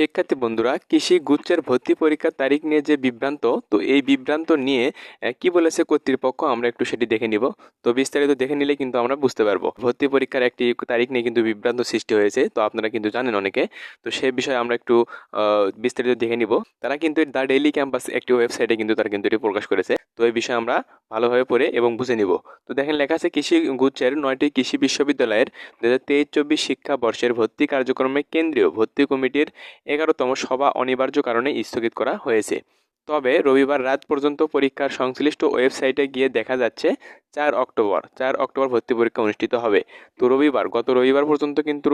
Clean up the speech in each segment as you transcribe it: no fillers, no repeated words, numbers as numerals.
শিক্ষার্থী বন্ধুরা, কৃষি গুচ্ছের ভর্তি পরীক্ষার তারিখ নিয়ে যে বিভ্রান্ত, তো এই বিভ্রান্ত নিয়ে কি বলেছে কর্তৃপক্ষ আমরা একটু সেটি দেখে নিব। তো বিস্তারিত দেখে নিলে কিন্তু আমরা বুঝতে পারবো। ভর্তি পরীক্ষার একটি তারিখ নিয়ে কিন্তু বিভ্রান্ত সৃষ্টি হয়েছে, তো আপনারা কিন্তু জানেন অনেকে। তো সে বিষয়ে আমরা একটু বিস্তারিত দেখে নিব। তারা কিন্তু দ্য ডেইলি ক্যাম্পাস একটি ওয়েবসাইটে কিন্তু তারা কিন্তু এটি প্রকাশ করেছে। তো এই বিষয়ে আমরা ভালোভাবে পড়ে এবং বুঝে নিব। তো দেখেন, লেখা আছে কৃষি গুচ্ছের 9টি কৃষি বিশ্ববিদ্যালয়ের 2023-24 শিক্ষাবর্ষের ভর্তি কার্যক্রমে কেন্দ্রীয় ভর্তি কমিটির 11তম সভা অনিবার্য কারণে স্থগিত করা হয়েছে। তবে রবিবার রাত পর্যন্ত পরীক্ষার সংশ্লিষ্ট ওয়েবসাইটে গিয়ে দেখা যাচ্ছে 4 অক্টোবর ভর্তি পরীক্ষা অনুষ্ঠিত হবে। তো গত রবিবার পর্যন্ত কিন্তু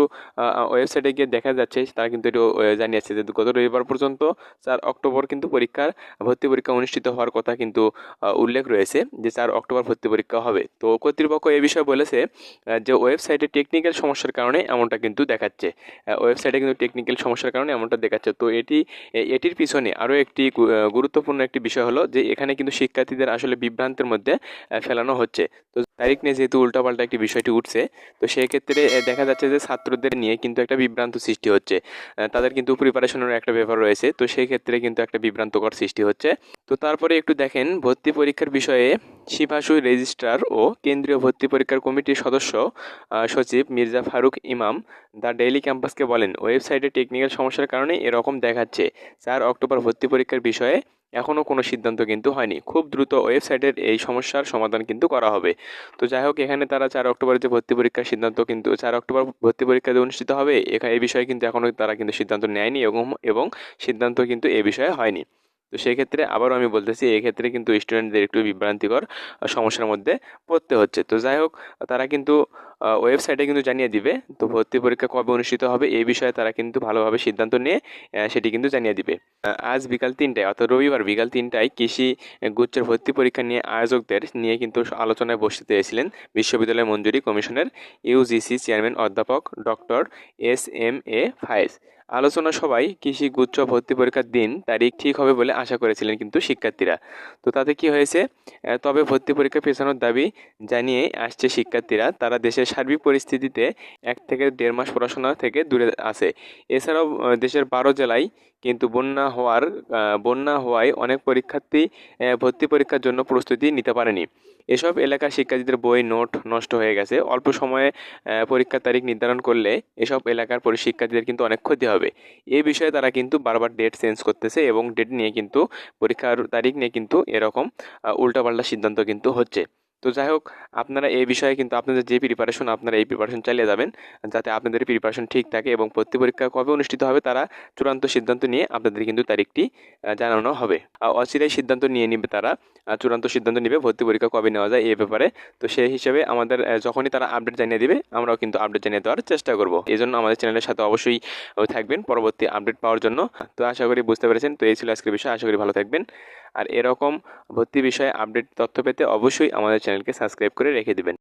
ওয়েবসাইটে গিয়ে দেখা যাচ্ছে, তারা কিন্তু এটি জানিয়েছে যে গত রবিবার পর্যন্ত 4 অক্টোবর কিন্তু ভর্তি পরীক্ষা অনুষ্ঠিত হওয়ার কথা কিন্তু উল্লেখ রয়েছে যে 4 অক্টোবর ভর্তি পরীক্ষা হবে। তো কর্তৃপক্ষ এ বিষয়ে বলেছে যে ওয়েবসাইটে টেকনিক্যাল সমস্যার কারণে এমনটা কিন্তু দেখাচ্ছে। ওয়েবসাইটে কিন্তু টেকনিক্যাল সমস্যার কারণে এমনটা দেখাচ্ছে। তো এটির পিছনে আরও একটি গুরুত্বপূর্ণ একটি বিষয় হলো যে এখানে কিন্তু শিক্ষার্থীদের আসলে বিভ্রান্তের মধ্যে ফেলানো হচ্ছে। তো তারিখ নিয়ে যেহেতু উল্টাপাল্টা একটি বিষয়টি উঠছে, তো সেক্ষেত্রে দেখা যাচ্ছে যে ছাত্রদের নিয়ে কিন্তু একটা বিভ্রান্ত সৃষ্টি হচ্ছে। তাদের কিন্তু প্রিপারেশনের একটা ব্যাপার রয়েছে, তো সেই ক্ষেত্রে কিন্তু একটা বিভ্রান্তকর সৃষ্টি হচ্ছে। তো তারপরে একটু দেখেন, ভর্তি পরীক্ষার বিষয়ে শিভাসু রেজিস্ট্রার ও কেন্দ্রীয় ভর্তি পরীক্ষার কমিটির সচিব মির্জা ফারুক ইমাম দ্য ডেইলি ক্যাম্পাসকে বলেন, ওয়েবসাইটে টেকনিক্যাল সমস্যার কারণে এরকম দেখাচ্ছে। 4 অক্টোবর ভর্তি পরীক্ষার বিষয়ে এখনও কোনো সিদ্ধান্ত কিন্তু হয়নি। খুব দ্রুত ওয়েবসাইটের এই সমস্যার সমাধান কিন্তু করা হবে। তো যাই হোক, এখানে তারা 4 অক্টোবরের যে ভর্তি পরীক্ষার সিদ্ধান্ত, কিন্তু 4 অক্টোবর ভর্তি পরীক্ষা যে অনুষ্ঠিত হবে এই বিষয়ে কিন্তু এখনও তারা কিন্তু সিদ্ধান্ত নেয়নি এবং সিদ্ধান্ত কিন্তু এ বিষয়ে হয়নি। তো সেক্ষেত্রে আবারও আমি বলতেছি, এক্ষেত্রে কিন্তু স্টুডেন্টদের একটু বিভ্রান্তিকর সমস্যার মধ্যে পড়তে হচ্ছে। তো যাই হোক, তারা কিন্তু ওয়েবসাইটে কিন্তু জানিয়ে দিবে। তো ভর্তি পরীক্ষা কবে অনুষ্ঠিত হবে এই বিষয়ে তারা কিন্তু ভালোভাবে সিদ্ধান্ত নিয়ে সেটি কিন্তু জানিয়ে দিবে। আজ বিকাল 3টায়, অর্থাৎ রবিবার বিকাল 3টায় কৃষি গুচ্ছের ভর্তি পরীক্ষা নিয়ে আয়োজকদের নিয়ে কিন্তু আলোচনায় বসতে চেয়েছিলেন বিশ্ববিদ্যালয় মঞ্জুরি কমিশনের ইউজিসি চেয়ারম্যান অধ্যাপক ডক্টর এস.এম.এ. ফায়েজ। আলোচনা সভায় কৃষি গুচ্ছ ভর্তি পরীক্ষার তারিখ ঠিক হবে বলে আশা করেছিলেন কিন্তু শিক্ষার্থীরা। তো তাতে কি হয়েছে, তবে ভর্তি পরীক্ষা পেছানোর দাবি জানিয়ে আসছে শিক্ষার্থীরা। তারা দেশের সার্বিক পরিস্থিতিতে 1 থেকে 1.5 মাস পড়াশোনা থেকে দূরে আছে। এছাড়াও দেশের 12 জেলায় কিন্তু বন্যা হওয়ায় অনেক পরীক্ষার্থী ভর্তি পরীক্ষার জন্য প্রস্তুতি নিতে পারেনি। এসব এলাকার শিক্ষার্থীদের বই নোট নষ্ট হয়ে গেছে। অল্প সময়ে পরীক্ষার তারিখ নির্ধারণ করলে এসব এলাকার শিক্ষার্থীদের কিন্তু অনেক ক্ষতি হবে। এই বিষয়ে তারা কিন্তু বারবার ডেট চেঞ্জ করতেছে এবং ডেট নিয়ে কিন্তু পরীক্ষার তারিখ নিয়ে কিন্তু এরকম উল্টাপাল্টা সিদ্ধান্ত কিন্তু হচ্ছে। তো যাই হোক, আপনারা এই বিষয়ে কিন্তু আপনাদের যে প্রিপারেশন, আপনারা এই প্রিপারেশন চালিয়ে যাবেন, যাতে আপনাদের প্রিপারেশন ঠিক থাকে এবং ভর্তি পরীক্ষা কবে অনুষ্ঠিত হবে তারা চূড়ান্ত সিদ্ধান্ত নিয়ে আপনাদের কিন্তু তারিখটি জানানো হবে। অচিরেই সিদ্ধান্ত নিয়ে নিবে তারা, চূড়ান্ত সিদ্ধান্ত নিবে ভর্তি পরীক্ষা কবে নেওয়া যায় এই ব্যাপারে। তো সেই হিসেবে আমাদের যখনই তারা আপডেট জানিয়ে দিবে, আমরাও কিন্তু আপডেট জানিয়ে দেওয়ার চেষ্টা করব। এই জন্য আমাদের চ্যানেলের সাথে অবশ্যই থাকবেন পরবর্তী আপডেট পাওয়ার জন্য। তো আশা করি বুঝতে পেরেছেন। তো এই ছিল আজকের বিষয়। আশা করি ভালো থাকবেন। আর এরকম ভর্তি বিষয়ে আপডেট তথ্য পেতে অবশ্যই আমাদের চ্যানেলকে সাবস্ক্রাইব করে রেখে দিবেন।